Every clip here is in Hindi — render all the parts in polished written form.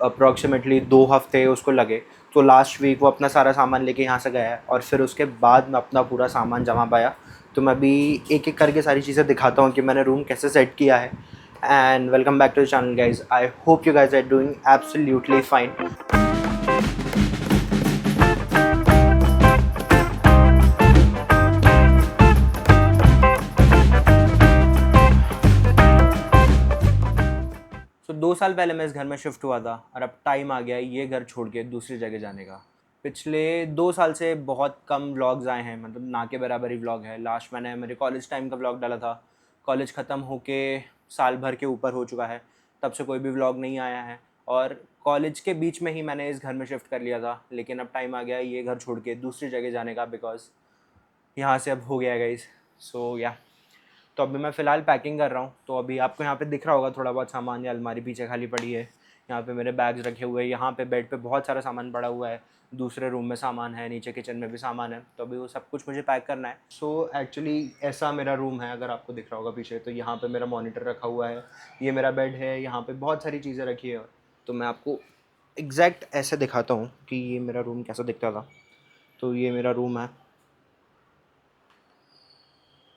अप्रॉक्सीमेटली 2 हफ्ते उसको लगे। तो लास्ट वीक वो अपना सारा सामान लेके यहाँ से गया है और फिर उसके बाद मैं अपना पूरा सामान जमा पाया। तो मैं अभी एक एक करके सारी चीज़ें दिखाता हूँ कि मैंने रूम कैसे सेट किया है। And welcome back to the channel guys, I hope you guys are doing absolutely fine. तो 2 साल पहले मैं इस घर में शिफ्ट हुआ था और अब टाइम आ गया है ये घर छोड़ के दूसरी जगह जाने का। पिछले 2 साल से बहुत कम व्लॉग्स आए हैं, मतलब ना के बराबर ही व्लॉग है। लास्ट मैंने मेरे कॉलेज टाइम का व्लॉग डाला था। कॉलेज ख़त्म होके साल भर के ऊपर हो चुका है, तब से कोई भी व्लॉग नहीं आया है। और कॉलेज के बीच में ही मैंने इस घर में शिफ्ट कर लिया था, लेकिन अब टाइम आ गया है ये घर छोड़ के दूसरी जगह जाने का, बिकॉज यहाँ से अब हो गया गाइस। सो या तो अभी मैं फ़िलहाल पैकिंग कर रहा हूँ। तो अभी आपको यहाँ पे दिख रहा होगा थोड़ा बहुत सामान, या अलमारी पीछे खाली पड़ी है, यहाँ पे मेरे बैग्स रखे हुए हैं, यहाँ पे बेड पे बहुत सारा सामान पड़ा हुआ है, दूसरे रूम में सामान है, नीचे किचन में भी सामान है। तो अभी वो सब कुछ मुझे पैक करना है। सो एक्चुअली ऐसा मेरा रूम है, अगर आपको दिख रहा होगा पीछे, तो यहाँ पर मेरा मॉनिटर रखा हुआ है, ये मेरा बेड है, यहाँ पर बहुत सारी चीज़ें रखी है। तो मैं आपको एग्जैक्ट ऐसे दिखाता हूँ कि ये मेरा रूम कैसा दिखता था। तो ये मेरा रूम है।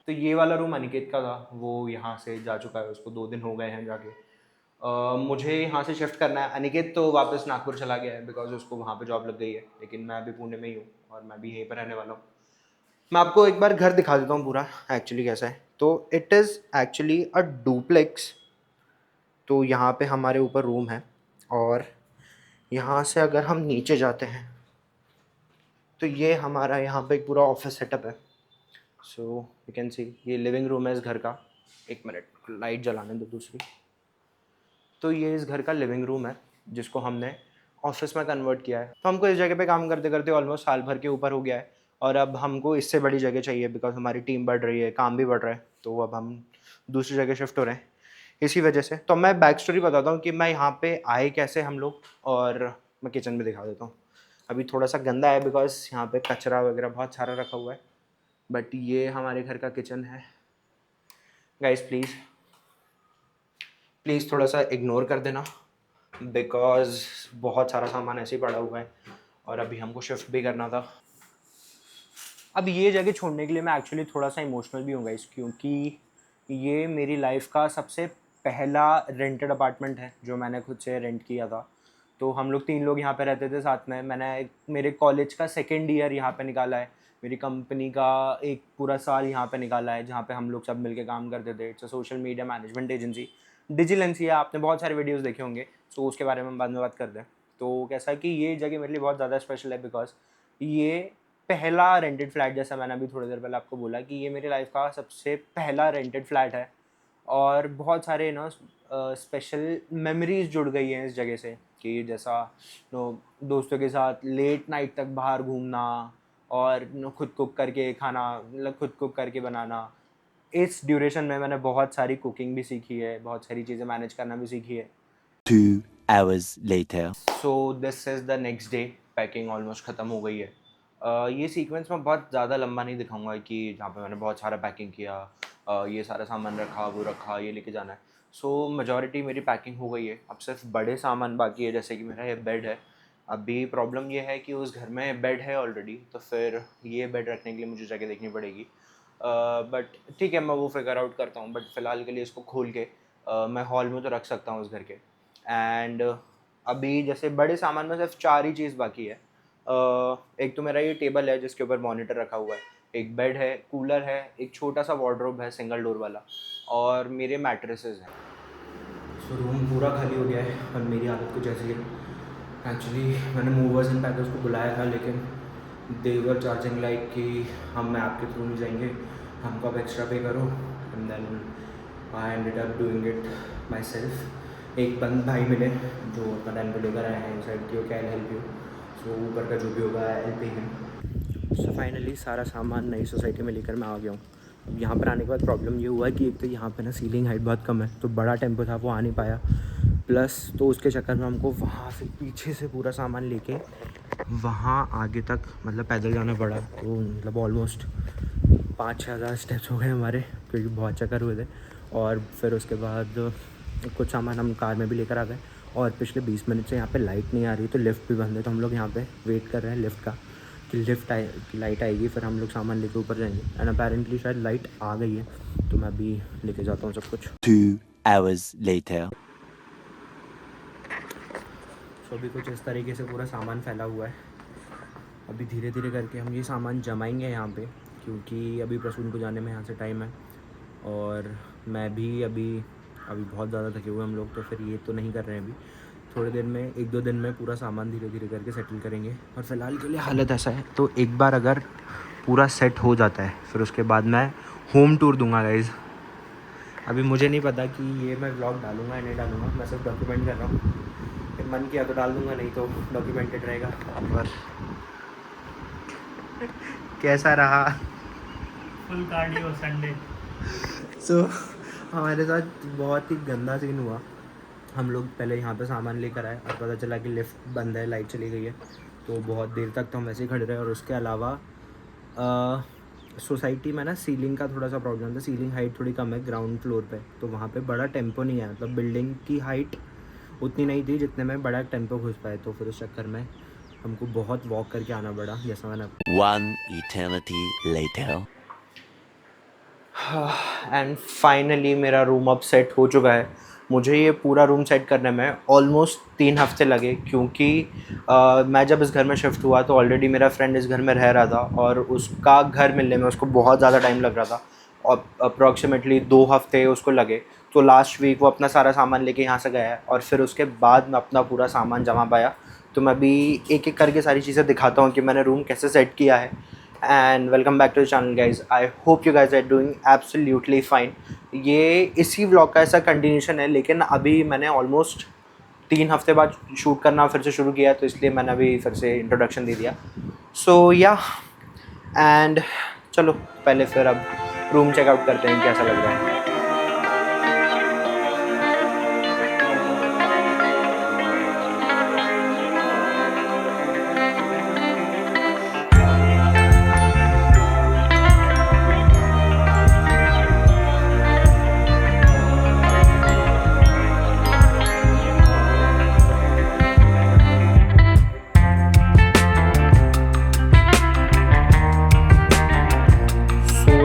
तो ये वाला रूम अनिकेत का था, वो यहाँ से जा चुका है, उसको 2 दिन हो गए हैं जाके। मुझे यहाँ से शिफ्ट करना है। अनिकेत तो वापस नागपुर चला गया है बिकॉज उसको वहाँ पे जॉब लग गई है, लेकिन मैं अभी पुणे में ही हूँ और मैं भी यहीं पर रहने वाला हूँ। मैं आपको एक बार घर दिखा देता हूँ पूरा एक्चुअली कैसा है। तो it is actually a duplex. तो यहाँ पे हमारे ऊपर रूम है और यहाँ से अगर हम नीचे जाते हैं तो ये हमारा यहाँ पे एक पूरा ऑफिस सेटअप है। सो यू कैन सी ये लिविंग रूम है इस घर का। एक मिनट लाइट जलाने दो दूसरी। तो ये इस घर का लिविंग रूम है जिसको हमने ऑफिस में कन्वर्ट किया है। तो हमको इस जगह पे काम करते करते ऑलमोस्ट साल भर के ऊपर हो गया है और अब हमको इससे बड़ी जगह चाहिए बिकॉज हमारी टीम बढ़ रही है, काम भी बढ़ रहा है। तो अब हम दूसरी जगह शिफ्ट हो रहे हैं इसी वजह से। तो मैं बैक स्टोरी बताता हूँ कि मैं यहाँ पे आए कैसे हम लोग, और मैं किचन में दिखा देता हूँ। अभी थोड़ा सा गंदा है बिकॉज यहाँ पे कचरा वगैरह बहुत सारा रखा हुआ है, बट ये हमारे घर का किचन है। गाइस प्लीज़ थोड़ा सा इग्नोर कर देना बिकॉज बहुत सारा सामान ऐसे ही पड़ा हुआ है और अभी हमको शिफ्ट भी करना था। अब ये जगह छोड़ने के लिए मैं एक्चुअली थोड़ा सा इमोशनल भी हूँ गाइस, क्योंकि ये मेरी लाइफ का सबसे पहला रेंटेड अपार्टमेंट है जो मैंने खुद से रेंट किया था। तो हम लोग 3 लोग यहाँ पे रहते थे साथ में। मैंने मेरे कॉलेज का 2nd ईयर यहाँ पे निकाला है, मेरी कंपनी का एक पूरा साल यहाँ पे निकाला है जहाँ पे हम लोग सब मिलके काम करते थे। It's a social media management agency, Digilency है। आपने बहुत सारे वीडियोस देखे होंगे, सो उसके बारे में हम बाद में बात करते हैं। तो कैसा है कि ये जगह मेरे लिए बहुत ज़्यादा स्पेशल है बिकॉज ये पहला रेंटेड फ्लैट, जैसा मैंने अभी थोड़ी देर पहले आपको बोला कि ये मेरी लाइफ का सबसे पहला रेंटेड फ्लैट है। और बहुत सारे स्पेशल मेमोरीज जुड़ गई हैं इस जगह से, कि जैसा दोस्तों के साथ लेट नाइट तक बाहर घूमना और खुद कुक करके खाना, मतलब खुद कुक करके बनाना। इस ड्यूरेशन में मैंने बहुत सारी कुकिंग भी सीखी है, बहुत सारी चीज़ें मैनेज करना भी सीखी है। 2 hours later. So this is the next day. Packing almost ख़त्म हो गई है। ये सीक्वेंस मैं बहुत ज़्यादा लंबा नहीं दिखाऊंगा कि जहाँ पे मैंने बहुत सारा पैकिंग किया, ये सारा सामान रखा, वो रखा, ये लेके जाना है। सो मेजॉरिटी मेरी पैकिंग हो गई है, अब सिर्फ बड़े सामान बाकी है, जैसे कि मेरा ये बेड है। अभी प्रॉब्लम ये है कि उस घर में बेड है ऑलरेडी, तो फिर ये बेड रखने के लिए मुझे जगह देखनी पड़ेगी। बट ठीक है, मैं वो फिगर आउट करता हूँ। बट फ़िलहाल के लिए इसको खोल के मैं हॉल में तो रख सकता हूँ उस घर के। एंड अभी जैसे बड़े सामान में सिर्फ 4 ही चीज़ बाकी है। एक तो मेरा ये टेबल है जिसके ऊपर मॉनिटर रखा हुआ है, एक बेड है, कूलर है, एक छोटा सा वार्डरोब है सिंगल डोर वाला, और मेरे मैट्रेसेस हैं। सो रूम पूरा खाली हो गया है और मेरी हालत कुछ ऐसी है। एक्चुअली मैंने मूवर्स एंड पैकर्स को बुलाया था, लेकिन देवर चार्जिंग लाइक कि हम ऐप के थ्रू नहीं जाएंगे, हमको अब एक्स्ट्रा पे करो। And then I ended up doing it myself. एक बंद भाई मिले जो अपना रेंट लेकर आए हैं, साइड की क्या हेल्प यू। सो ऊपर का जो भी होगा हेल्प ही है। सो फाइनली सारा सामान नई सोसाइटी में लेकर मैं आ गया हूँ। अब यहाँ पर आने के बाद प्रॉब्लम ये हुआ कि एक तो यहाँ पे ना सीलिंग हाइट बहुत कम है, तो बड़ा टेम्पो था वो आ नहीं पाया। प्लस तो उसके चक्कर में हमको वहाँ से पीछे से पूरा सामान लेके वहाँ आगे तक मतलब पैदल जाना पड़ा। तो मतलब ऑलमोस्ट 5-6 हज़ार स्टेप्स हो गए हमारे, क्योंकि बहुत चक्कर हुए थे। और फिर उसके बाद कुछ सामान हम कार में भी लेकर आ गए और पिछले 20 मिनट से यहाँ पे लाइट नहीं आ रही, तो लिफ्ट भी बंद है। तो हम लोग यहाँ पे वेट कर रहे हैं लिफ्ट का कि लिफ्ट आए, कि लाइट आएगी, फिर हम लोग सामान लेके ऊपर जाएंगे। एंड अपेरेंटली शायद लाइट आ गई है, तो मैं अभी लेके जाता हूँ सब कुछ। 2 hours later. तो अभी कुछ इस तरीके से पूरा सामान फैला हुआ है। अभी धीरे धीरे करके हम ये सामान जमाएंगे यहाँ पे, क्योंकि अभी प्रसून को जाने में यहाँ से टाइम है, और मैं भी अभी बहुत ज़्यादा थके हुए हम लोग, तो फिर ये तो नहीं कर रहे हैं अभी। थोड़ी देर में, 1-2 दिन में पूरा सामान धीरे धीरे करके सेटल करेंगे। और फ़िलहाल के लिए हालत ऐसा है, तो एक बार अगर पूरा सेट हो जाता है फिर उसके बाद मैं होम टूर दूंगा गाइज़। अभी मुझे नहीं पता कि ये मैं व्लॉग डालूंगा या नहीं डालूंगा, मैं सिर्फ डॉक्यूमेंट कर रहा हूँ। फिर मन किया तो डाल दूंगा, नहीं तो डॉक्यूमेंटेड रहेगा। और कैसा रहा फुल कार्डियो संडे। सो हमारे साथ बहुत ही गंदा सीन हुआ। हम लोग पहले यहाँ पे सामान लेकर आए और पता चला कि लिफ्ट बंद है, लाइट चली गई है। तो बहुत देर तक तो हम ऐसे ही खड़े रहे। और उसके अलावा सोसाइटी में ना सीलिंग का थोड़ा सा प्रॉब्लम था। सीलिंग हाइट थोड़ी कम है ग्राउंड फ्लोर पे, तो वहाँ पे बड़ा टेम्पो नहीं है, मतलब बिल्डिंग की हाइट उतनी नहीं थी जितने में बड़ा टेम्पो घुस पाए। तो फिर उस चक्कर में हमको बहुत वॉक करके आना पड़ा, जैसा मैंने। 1 eternity later. एंड फाइनली मेरा रूम अब सेट हो चुका है। मुझे ये पूरा रूम सेट करने में ऑलमोस्ट 3 हफ्ते लगे, क्योंकि मैं जब इस घर में शिफ्ट हुआ तो ऑलरेडी मेरा फ्रेंड इस घर में रह रहा था, और उसका घर मिलने में उसको बहुत ज़्यादा टाइम लग रहा था, और अप्रॉक्सीमेटली 2 हफ्ते उसको लगे। तो लास्ट वीक वो अपना सारा सामान लेके यहाँ से गया है, और फिर उसके बाद मैं अपना पूरा सामान जमा पाया। तो मैं अभी एक एक करके सारी चीज़ें दिखाता हूँ कि मैंने रूम कैसे सेट किया है। And welcome back to the channel guys, I hope you guys are doing absolutely fine. ये इसी व्लॉग का ऐसा कंटिन्यूशन है, लेकिन अभी मैंने ऑलमोस्ट 3 हफ्ते बाद शूट करना फिर से शुरू किया, तो इसलिए मैंने अभी फिर से इंट्रोडक्शन दे दिया। सो या एंड चलो पहले फिर अब रूम चेकआउट करते हैं कैसा लग रहा है।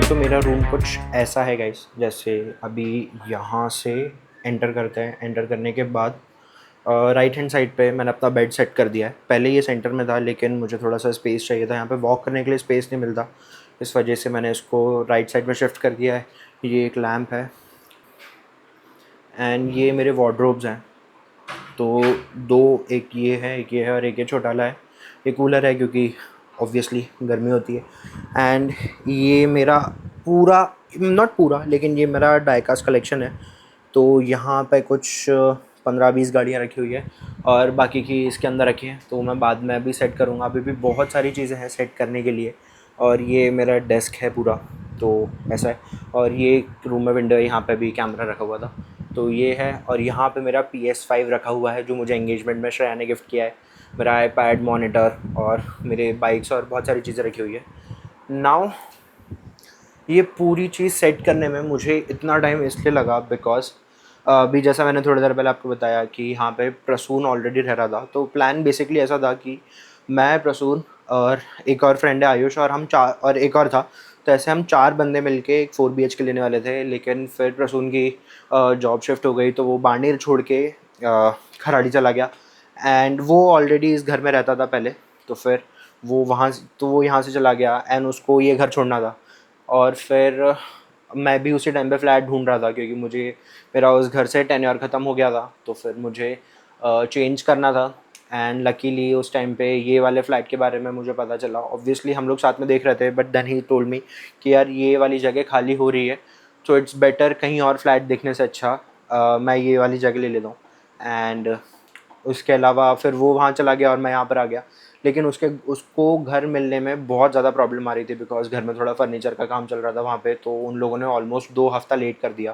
तो मेरा रूम कुछ ऐसा है गाइस, जैसे अभी यहाँ से एंटर करते हैं। एंटर करने के बाद राइट हैंड साइड पे मैंने अपना बेड सेट कर दिया है। पहले ये सेंटर में था, लेकिन मुझे थोड़ा सा स्पेस चाहिए था, यहाँ पे वॉक करने के लिए स्पेस नहीं मिलता, इस वजह से मैंने इसको राइट साइड में शिफ्ट कर दिया है। ये एक लैम्प है, एंड ये मेरे वार्डरोब्स हैं। तो 2, एक ये है, एक ये है, और एक ये छोटा वाला है। ये कूलर है क्योंकि ऑब्वियसली गर्मी होती है। एंड ये मेरा पूरा, नॉट पूरा, लेकिन ये मेरा डाइकास्ट कलेक्शन है। तो यहाँ पे कुछ 15-20 गाड़ियाँ रखी हुई है, और बाकी की इसके अंदर रखी हैं, तो मैं बाद में अभी सेट करूँगा। अभी भी बहुत सारी चीज़ें हैं सेट करने के लिए। और ये मेरा डेस्क है पूरा, तो ऐसा है। और ये रूम में विंडो है, यहाँ पे भी कैमरा रखा हुआ था, तो ये है। और यहाँ पे मेरा PS5 रखा हुआ है, जो मुझे एंगेजमेंट में श्रेया ने गिफ्ट किया है। मेरा आईपैड, मॉनिटर, और मेरे बाइक्स और बहुत सारी चीज़ें रखी हुई है। नाउ ये पूरी चीज़ सेट करने में मुझे इतना टाइम इसलिए लगा बिकॉज अभी जैसा मैंने थोड़ी देर पहले आपको बताया कि यहाँ पे प्रसून ऑलरेडी रह रहा था। तो प्लान बेसिकली ऐसा था कि मैं, प्रसून और एक और फ्रेंड है आयुष, और हम 4, और एक और था। तो ऐसे हम 4 बंदे मिलके एक 4 BHK लेने वाले थे, लेकिन फिर प्रसून की जॉब शिफ्ट हो गई, तो वो बाड़मेर छोड़ के खराड़ी चला गया। एंड वो ऑलरेडी इस घर में रहता था पहले, तो फिर वो यहाँ से चला गया, एंड उसको ये घर छोड़ना था। और फिर मैं भी उसी टाइम पे फ्लैट ढूंढ रहा था, क्योंकि मुझे, मेरा उस घर से टेन्योर ख़त्म हो गया था, तो फिर मुझे चेंज करना था। एंड लकीली उस टाइम पे ये वाले फ़्लैट के बारे में मुझे पता चला। ऑब्वियसली हम लोग साथ में देख रहे थे, but then he told me कि यार ये वाली जगह खाली हो रही है, तो इट्स बेटर कहीं और फ्लैट देखने से अच्छा मैं ये वाली जगह ले लेता हूँ। एंड उसके अलावा फिर वो वहाँ चला गया और मैं यहाँ पर आ गया। लेकिन उसको घर मिलने में बहुत ज़्यादा प्रॉब्लम आ रही थी, बिकॉज घर में थोड़ा फर्नीचर का काम चल रहा था वहाँ पे, तो उन लोगों ने ऑलमोस्ट 2 हफ्ता लेट कर दिया।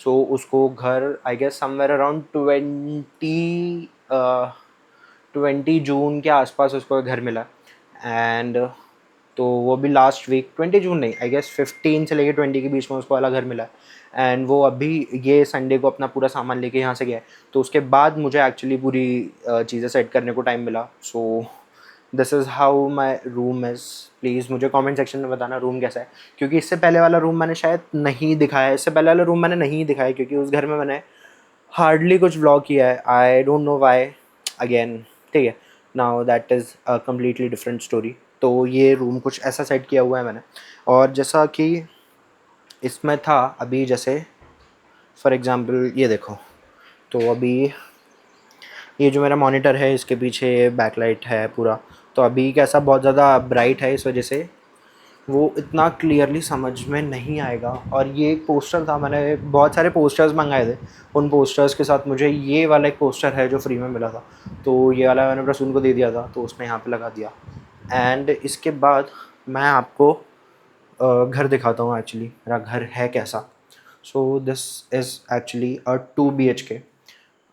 सो उसको घर, आई गेस समवेयर अराउंड 20 जून के आसपास उसको घर मिला। एंड तो वो भी लास्ट वीक 20 जून नहीं, आई गेस 15 से लेके 20 के बीच में उसको वाला घर मिला है। एंड वो अभी ये संडे को अपना पूरा सामान लेके यहाँ से गया है, तो उसके बाद मुझे एक्चुअली पूरी चीज़ें सेट करने को टाइम मिला। सो this is how my room is. Please मुझे कमेंट सेक्शन में बताना रूम कैसा है, क्योंकि इससे पहले वाला रूम मैंने शायद नहीं दिखाया, इससे पहले वाला रूम मैंने नहीं दिखाया क्योंकि उस घर में मैंने हार्डली कुछ व्लॉग किया है। I don't know why again, ठीक है। Now that is a completely different story. तो ये रूम कुछ ऐसा सेट किया हुआ है मैंने, और जैसा कि इसमें था अभी, जैसे फॉर एग्ज़ाम्पल ये देखो, तो अभी ये जो मेरा मॉनिटर है इसके पीछे बैकलाइट है पूरा, तो अभी कैसा बहुत ज़्यादा ब्राइट है, इस वजह से वो इतना क्लियरली समझ में नहीं आएगा। और ये एक पोस्टर था, मैंने बहुत सारे पोस्टर्स मंगाए थे, उन पोस्टर्स के साथ मुझे ये वाला एक पोस्टर है जो फ्री में मिला था, तो ये वाला मैंने प्रसून को दे दिया था, तो उसने यहाँ पे लगा दिया। एंड इसके बाद मैं आपको घर दिखाता हूँ एक्चुअली मेरा घर है कैसा। सो this is actually a 2 BHK,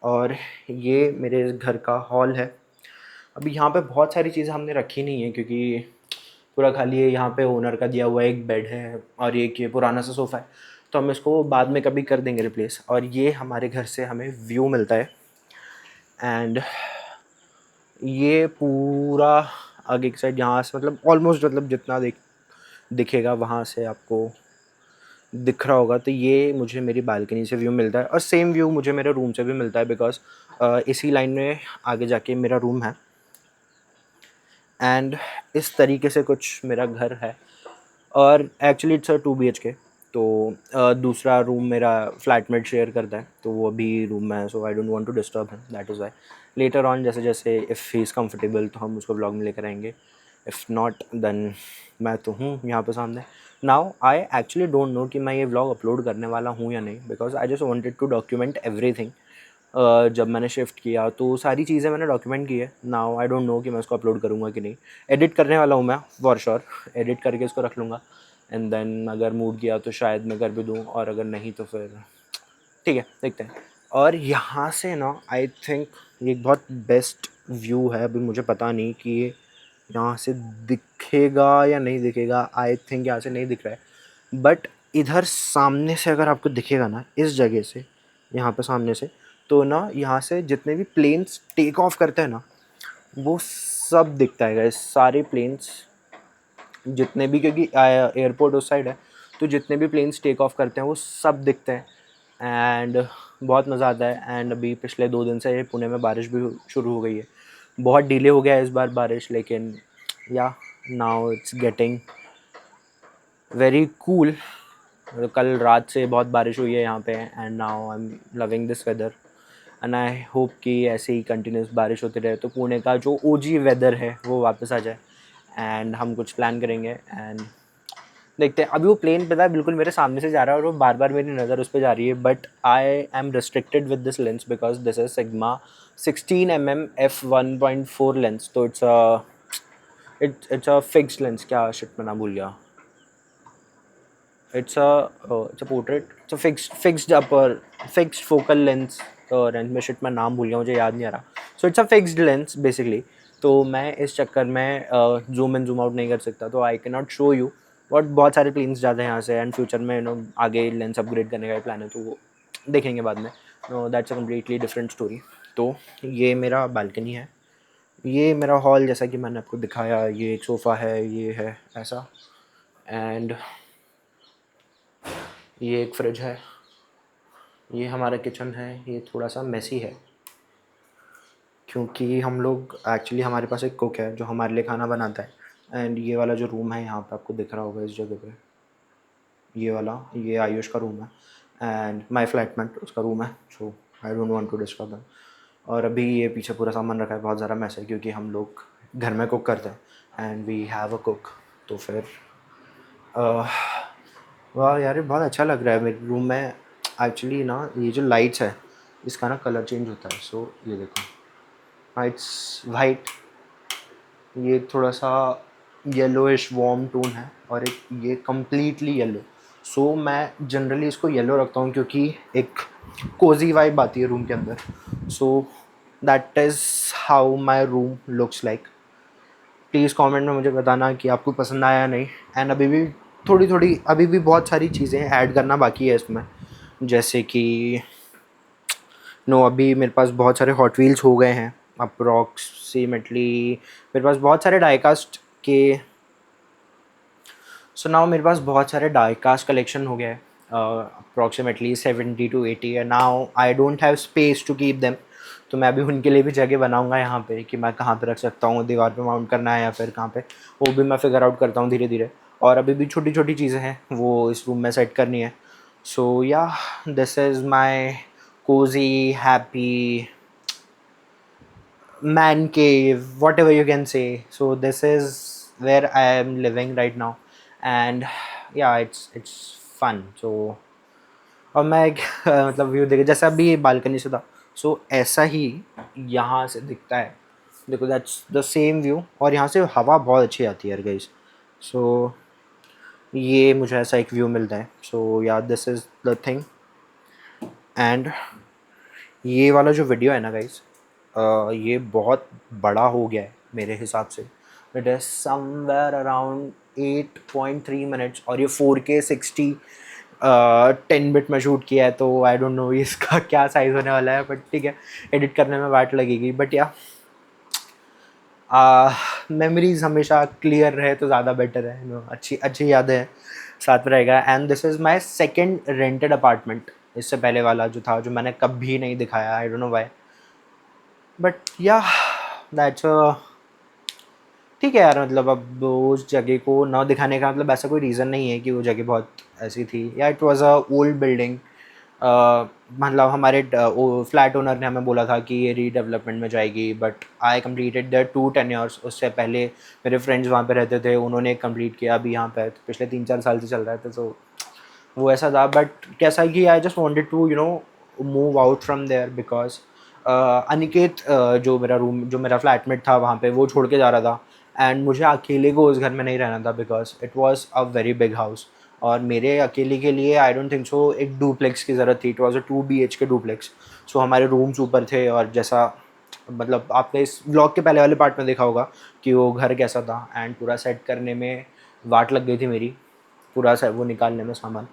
और ये मेरे घर का हॉल है। अभी यहाँ पे बहुत सारी चीज़ें हमने रखी नहीं है क्योंकि पूरा खाली है। यहाँ पे ओनर का दिया हुआ एक बेड है और एक ये पुराना सा सोफ़ा है, तो हम इसको बाद में कभी कर देंगे रिप्लेस। और ये हमारे घर से हमें व्यू मिलता है, एंड ये पूरा आगे की साइड यहाँ से मतलब ऑलमोस्ट मतलब जितना दिखेगा वहाँ से आपको दिख रहा होगा, तो ये मुझे मेरी बालकनी से व्यू मिलता है। और सेम व्यू मुझे मेरे रूम से भी मिलता है, बिकॉज इसी लाइन में आगे जाके मेरा रूम है। एंड इस तरीके से कुछ मेरा घर है, और एक्चुअली इट्स अ 2 BHK। तो दूसरा रूम मेरा फ्लैटमेट शेयर करता है, तो वो अभी रूम में है, so I don't want to disturb him, that is why. Later on जैसे जैसे इफ़ ही इज़ कम्फर्टेबल तो हम उसको ब्लॉग में लेकर आएंगे, इफ़ नॉट देन मैं तो हूँ यहाँ पे सामने। Now I actually don't know कि मैं ये व्लॉग अपलोड करने वाला हूँ या नहीं, because I just wanted to document everything. जब मैंने शिफ्ट किया तो सारी चीज़ें मैंने डॉक्यूमेंट की है। नाउ आई डोंट नो कि मैं उसको अपलोड करूँगा कि नहीं। एडिट करने वाला हूँ मैं फॉर श्योर, एडिट करके इसको रख लूँगा, एंड देन अगर मूड किया तो शायद मैं कर भी दूँ, और अगर नहीं तो फिर ठीक है, देखते हैं। और यहाँ से ना आई थिंक ये एक बहुत बेस्ट व्यू है। अभी मुझे पता नहीं कि ये यहाँ से दिखेगा या नहीं दिखेगा, आई थिंक यहाँ से नहीं दिख रहा है, बट इधर सामने से अगर आपको दिखेगा ना, इस जगह से, यहाँ पे सामने से, तो ना यहाँ से जितने भी प्लेन्स टेक ऑफ करते हैं ना, वो सब दिखता है गाइस, सारे प्लेन्स जितने भी, क्योंकि एयरपोर्ट उस साइड है, तो जितने भी प्लेन्स टेक ऑफ करते हैं वो सब दिखते हैं। एंड बहुत मज़ा आता है। एंड अभी पिछले 2 दिन से पुणे में बारिश भी शुरू हो गई है। बहुत डिले हो गया है इस बार बारिश, लेकिन yeah now it's getting very cool. कल रात से बहुत बारिश हुई है यहाँ पे, and now I am loving this weather, and I hope कि ऐसे ही कंटिन्यूस बारिश होती रहे, तो पुणे का जो ओजी वेदर है वो वापस आ जाए, एंड हम कुछ प्लान करेंगे। एंड देखते हैं। अभी वो प्लेन पता है बिल्कुल मेरे सामने से जा रहा है, और वो बार बार मेरी नज़र उस पर जा रही है, but I am restricted with this lens because this is sigma 16mm f1.4 lens, तो इट्स अ फिक्स्ड लेंस। क्या शिट मैं ना भूल गया, it's a portrait, it's a fixed upper fixed focal lens range में, शिट मैं नाम भूल गया, मुझे याद नहीं आ रहा। So it's a fixed lens basically. तो मैं इस चक्कर में जूम इन जूम आउट नहीं कर सकता, तो I can not show you, but बहुत सारे प्लेन्स जाते हैं यहाँ से, एंड फ्यूचर में आगे लेंस अपग्रेड करने का प्लान है, तो वो देखेंगे बाद में। No that's a completely different story. तो ये मेरा बालकनी है, ये मेरा हॉल जैसा कि मैंने आपको दिखाया, ये एक सोफ़ा है, ये है ऐसा, एंड ये एक फ्रिज है, ये हमारा किचन है। ये थोड़ा सा मेसी है क्योंकि हम लोग एक्चुअली, हमारे पास एक कुक है जो हमारे लिए खाना बनाता है। एंड ये वाला जो रूम है यहाँ पे आपको दिख रहा होगा इस जगह पे, ये वाला, ये आयुष का रूम है, एंड माय फ्लैटमेट उसका रूम है। So I don't want to disturb them. और अभी ये पीछे पूरा सामान रखा है, बहुत ज़्यादा मैस है क्योंकि हम लोग घर में कुक करते हैं and we have a cook. तो फिर वाह यार, ये बहुत अच्छा लग रहा है मेरे रूम में। एक्चुअली ना ये जो लाइट्स है इसका ना कलर चेंज होता है। सो ये देखो, हाँ इट्स वाइट, ये थोड़ा सा येलोइश वार्म टोन है, और एक ये कम्प्लीटली येलो। सो मैं जनरली इसको येलो रखता हूँ क्योंकि एक कोजी वाइब आती है रूम के अंदर। सो that is how my room looks like. Please comment में मुझे बताना कि आपको पसंद आया या नहीं। एंड अभी भी बहुत सारी चीज़ें ऐड करना बाकी है इसमें, जैसे कि अभी मेरे पास बहुत सारे हॉट व्हील्स हो गए हैं अप्रॉक्सीमेटली। मेरे पास बहुत सारे डाइकास्ट के मेरे पास बहुत सारे डाइकास्ट कलेक्शन हो गया है, approximately 70 to 80, and now I don't have space to keep them. तो मैं अभी उनके लिए भी जगह बनाऊंगा यहाँ पे कि मैं कहाँ पे रख सकता हूँ, दीवार पे माउंट करना है या फिर कहाँ पे, वो भी मैं फिगर आउट करता हूँ धीरे धीरे। और अभी भी छोटी छोटी चीज़ें हैं वो इस रूम में सेट करनी है। So yeah this is my cozy happy man cave, whatever you can say. So this is where I am living right now, and yeah, it's fun. So और मैं एक मतलब व्यू देखे जैसा अभी बालकनी से था, सो ऐसा ही यहाँ से दिखता है। देखो दैट्स द सेम व्यू, और यहाँ से हवा बहुत अच्छी आती है यार गाइस। सो ये मुझे ऐसा एक व्यू मिलता है। So yeah this is the thing. And ये वाला जो वीडियो है ना गाइस, ये बहुत बड़ा हो गया है मेरे हिसाब से। It is somewhere around 8.3 minutes, और ये 4K 60 10 बिट में शूट किया है। तो आई डोंट नो इसका क्या साइज़ होने वाला है, बट ठीक है, एडिट करने में वाट लगेगी। बट या मेमोरीज हमेशा क्लियर रहे तो ज़्यादा बेटर है, अच्छी यादें हैं साथ में रहेगा। And this is my second rented apartment. इससे पहले वाला जो था, जो मैंने कभी नहीं दिखाया, I don't know why, but या दैट्स ठीक है यार। मतलब अब उस जगह को ना दिखाने का मतलब ऐसा कोई रीज़न नहीं है कि वो जगह बहुत ऐसी थी, या it was a old building. मतलब हमारे फ्लैट ओनर ने हमें बोला था कि ये रीडेवलपमेंट में जाएगी, but I completed there 2 tenures. उससे पहले मेरे फ्रेंड्स वहाँ पे रहते थे, उन्होंने कंप्लीट किया, अभी यहाँ पे तो पिछले 3-4 साल से चल रहा था। तो वो ऐसा था, बट कैसा कि I just wanted to move out from there, because Aniket जो मेरा फ्लैटमेट था वहाँ पे, वो छोड़ के जा रहा था, एंड मुझे अकेले को उस घर में नहीं रहना था, because it was a very big house. और मेरे अकेले के लिए आई डोंट थिंक सो एक डुप्लेक्स की ज़रूरत थी। It was a 2 BHK duplex. So हमारे रूम्स ऊपर थे, और जैसा मतलब आपने इस ब्लॉग के पहले वाले पार्ट में देखा होगा कि वो घर कैसा था, एंड पूरा सेट करने में वाट लग गई थी मेरी, पूरा वो निकालने में सामान।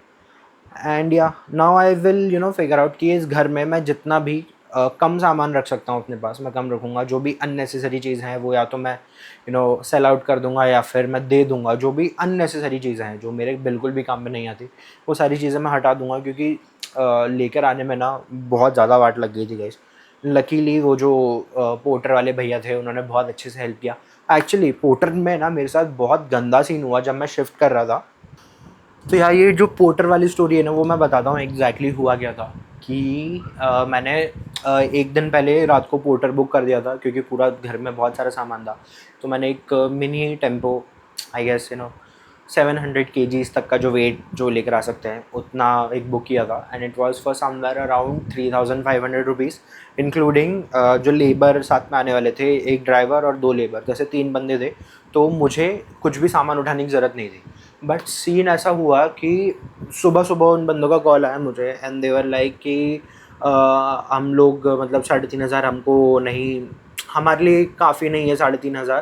एंड या now I will figure out कि इस घर में मैं जितना भी कम सामान रख सकता हूँ अपने पास, मैं कम रखूँगा। जो भी अननेसेसरी चीज़ हैं वो या तो मैं सेल आउट कर दूँगा, या फिर मैं दे दूँगा। जो भी अननेसेसरी चीज़ें हैं जो मेरे बिल्कुल भी काम में नहीं आती, वो सारी चीज़ें मैं हटा दूँगा, क्योंकि लेकर आने में ना बहुत ज़्यादा वाट लग गई थी गाइस। लकीली वो जो पोर्टर वाले भैया थे, उन्होंने बहुत अच्छे से हेल्प किया। एक्चुअली पोर्टर में ना मेरे साथ बहुत गंदा सीन हुआ जब मैं शिफ्ट कर रहा था। तो यार ये जो पोर्टर वाली स्टोरी है ना, वो मैं बताता हूँ एग्जैक्टली हुआ क्या था। कि मैंने एक दिन पहले रात को पोर्टर बुक कर दिया था, क्योंकि पूरा घर में बहुत सारा सामान था। तो मैंने एक mini tempo, I guess 700 kgs तक का जो वेट जो लेकर आ सकते हैं, उतना एक बुक किया था। And it was for somewhere around 3500 rupees, including जो लेबर साथ में आने वाले थे, एक ड्राइवर और 2 लेबर, जैसे 3 बंदे थे। तो मुझे कुछ भी सामान उठाने की ज़रूरत नहीं थी। बट सीन ऐसा हुआ कि सुबह सुबह उन बंदों का कॉल आया मुझे, एंड दे वर लाइक कि हम लोग मतलब 3500 हमको नहीं, हमारे लिए काफ़ी नहीं है 3500,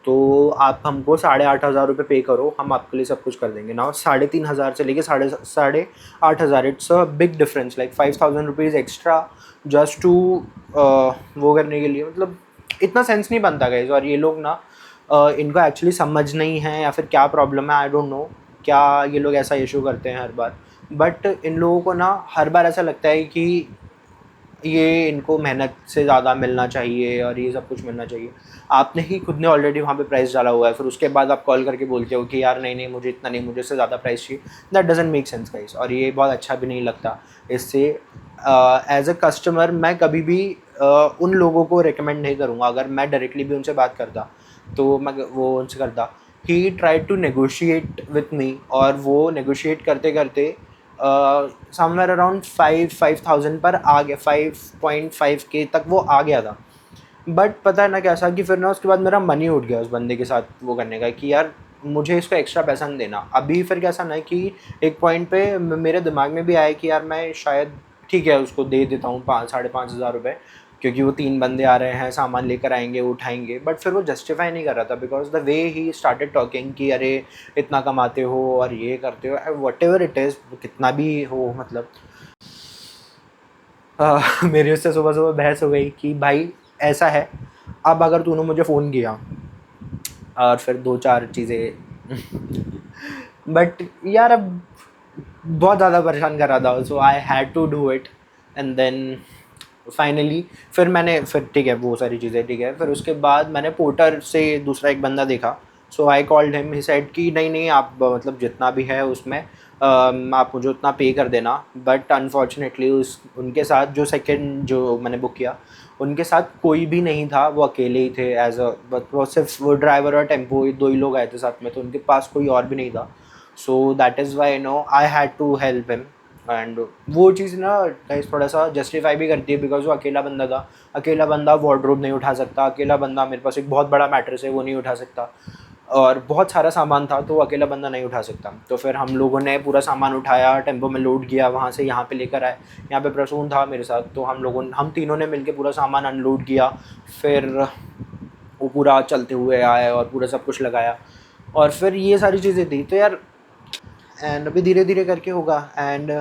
तो आप हमको 8,500 रुपये पे करो, हम आपके लिए सब कुछ कर देंगे ना। 3,500 से लेके 8,500, it's a big difference, like 5,000 rupees extra just to वो करने के लिए। मतलब इतना सेंस नहीं बनता गाइस। और ये लोग ना इनको एक्चुअली समझ नहीं है, या फिर क्या प्रॉब्लम है, आई डोंट नो, क्या ये लोग ऐसा इशू करते हैं हर बार। बट इन लोगों को ना हर बार ऐसा लगता है कि ये इनको मेहनत से ज़्यादा मिलना चाहिए और ये सब कुछ मिलना चाहिए। आपने ही खुद ने ऑलरेडी वहाँ पे प्राइस डाला हुआ है, फिर उसके बाद आप कॉल करके बोलते हो कि यार नहीं नहीं मुझे इतना नहीं, मुझे इससे ज़्यादा प्राइस चाहिए। That doesn't make sense guys, और ये बहुत अच्छा भी नहीं लगता। इससे एज अ कस्टमर मैं कभी भी उन लोगों को रिकमेंड नहीं करूँगा। अगर मैं डायरेक्टली भी उनसे बात करता तो मैं वो उनसे करता। He try to negotiate with me, और वो नेगोशिएट करते करते समवेयर अराउंड 5,000 पर आ गया, 5.5K तक वो आ गया था। बट पता है ना कैसा कि फिर ना उसके बाद मेरा मन ही उठ गया उस बंदे के साथ वो करने का, कि यार मुझे इसको एक्स्ट्रा पैसा नहीं देना। अभी फिर कैसा ना कि एक पॉइंट पे मेरे दिमाग में भी आया कि यार मैं शायद ठीक है उसको दे देता हूँ 5,000-5,500 रुपये, क्योंकि वो 3 बंदे आ रहे हैं, सामान लेकर आएंगे, उठाएंगे, बट फिर वो जस्टिफाई नहीं कर रहा था because the way he started talking कि अरे इतना कमाते हो और ये करते हो, वट एवर इट इज़, कितना भी हो, मतलब मेरी उससे सुबह सुबह बहस हो गई कि भाई ऐसा है, अब अगर तूने मुझे फ़ोन किया और फिर 2-4 चीज़ें बट यार अब बहुत ज़्यादा परेशान कर रहा था, so I had to do it and then finally फिर ठीक है वो सारी चीज़ें ठीक है, फिर उसके बाद मैंने पोर्टर से दूसरा एक बंदा देखा, so I called him, he said कि नहीं नहीं आप मतलब जितना भी है उसमें आप मुझे उतना पे कर देना, बट अनफॉर्चुनेटली उनके साथ जो सेकंड जो मैंने बुक किया उनके साथ कोई भी नहीं था, वो अकेले ही थे एज अ, वो सिर्फ वो ड्राइवर और टेम्पो 2 ही लोग आए थे साथ में, तो उनके पास कोई और भी नहीं था, so that is why I had to help him and वो चीज़ ना गाइस थोड़ा सा जस्टिफाई भी करती है बिकॉज वो अकेला बंदा था, अकेला बंदा वार्डरोब नहीं उठा सकता, अकेला बंदा मेरे पास एक बहुत बड़ा मैट्रेस है वो नहीं उठा सकता, और बहुत सारा सामान था तो वो अकेला बंदा नहीं उठा सकता, तो फिर हम लोगों ने पूरा सामान उठाया, टेम्पो में लोड किया, वहाँ से यहाँ पे लेकर आए, यहाँ पे प्रसून था मेरे साथ, तो हम तीनों ने मिलके पूरा सामान अनलोड किया, फिर वो पूरा चलते हुए आए और पूरा सब कुछ लगाया, और फिर ये सारी चीज़ें थी, तो यार एंड अभी धीरे धीरे करके होगा, एंड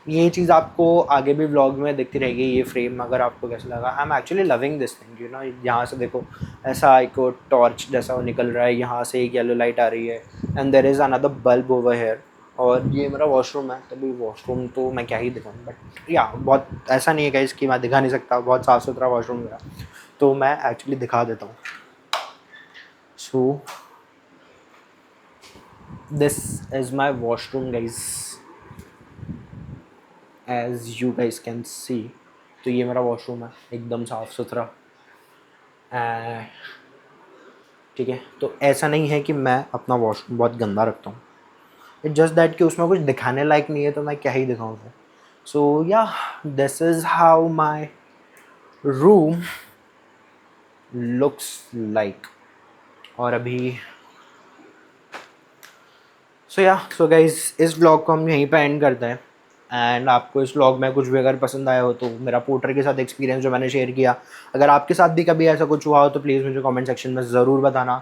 ये चीज़ आपको आगे भी व्लॉग में दिखती रहेगी, ये फ्रेम अगर आपको कैसा लगा, I am actually loving this thing, you know, यहाँ से देखो ऐसा एक टॉर्च जैसा वो निकल रहा है, यहाँ से एक येलो लाइट आ रही है and there is another bulb over here, और ये मेरा वॉशरूम है, तभी वॉशरूम तो मैं क्या ही दिखाऊँ, बट या बहुत ऐसा नहीं है गाइस कि मैं दिखा नहीं सकता, बहुत साफ़ सुथरा वॉशरूम मेरा, तो मैं एक्चुअली दिखा देता हूँ। So this is my washroom guys, as you guys can see, तो ये मेरा वॉशरूम है एकदम साफ़ सुथरा, ठीक है, तो ऐसा नहीं है कि मैं अपना वॉशरूम बहुत गंदा रखता हूँ, इट्स जस्ट दैट कि उसमें कुछ दिखाने लायक नहीं है तो मैं क्या ही दिखाऊँ फिर, सो yeah this is how my room looks like, और अभी सो गाइस इस व्लॉग को हम यहीं पे एंड करते हैं, एंड आपको इस व्लॉग में कुछ भी अगर पसंद आया हो तो मेरा पोर्टर के साथ एक्सपीरियंस जो मैंने शेयर किया, अगर आपके साथ भी कभी ऐसा कुछ हुआ हो तो प्लीज़ मुझे कमेंट सेक्शन में ज़रूर बताना।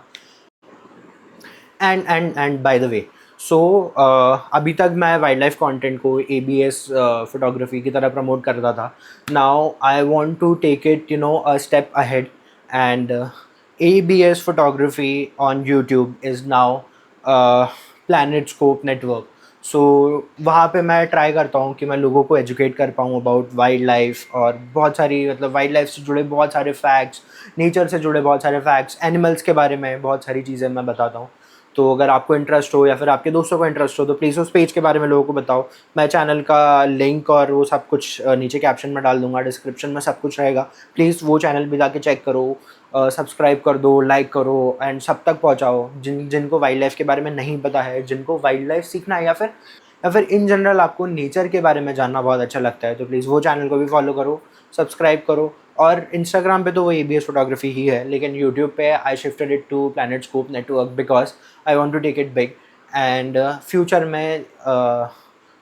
And by the way, so अभी तक मैं वाइल्ड लाइफ कॉन्टेंट को ABS फोटोग्राफी की तरह प्रमोट करता था, now I want to take it you know a step ahead, and ABS photography on YouTube is now Planet Scope Network, so वहाँ पे मैं ट्राई करता हूँ कि मैं लोगों को एजुकेट कर पाऊँ अबाउट वाइल्ड लाइफ, और बहुत सारी मतलब वाइल्ड लाइफ से जुड़े बहुत सारे फैक्ट्स, नेचर से जुड़े बहुत सारे फैक्ट्स, एनिमल्स के बारे में बहुत सारी चीज़ें मैं बताता हूँ, तो अगर आपको इंटरेस्ट हो या फिर आपके दोस्तों को इंटरेस्ट हो तो प्लीज़ उस पेज के बारे में लोगों को बताओ, मैं चैनल का लिंक और वो सब कुछ नीचे कैप्शन में डाल दूँगा, डिस्क्रिप्शन में सब कुछ रहेगा, प्लीज़ वो चैनल भी जाके चेक करो, सब्सक्राइब कर दो, लाइक करो एंड सब तक पहुँचाओ जिनको वाइल्ड लाइफ के बारे में नहीं पता है, जिनको वाइल्ड लाइफ सीखना है, या फिर इन जनरल आपको नेचर के बारे में जानना बहुत अच्छा लगता है, तो प्लीज़ वो चैनल को भी फॉलो करो, सब्सक्राइब करो, और इंस्टाग्राम पे तो वो ABS फोटोग्राफी ही है, लेकिन यूट्यूब पे I shifted it to Planet Scope Network because I want to take it big, and future में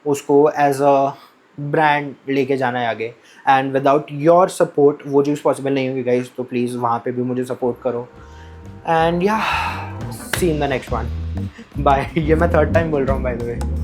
उसको एज अ ब्रांड लेके जाना है आगे, एंड विदाउट योर सपोर्ट वो चीज़ पॉसिबल नहीं होगी गाइस, तो प्लीज़ वहाँ पे भी मुझे सपोर्ट करो, and yeah see in the next one, bye. ये मैं 3rd टाइम बोल रहा हूँ बाय द वे।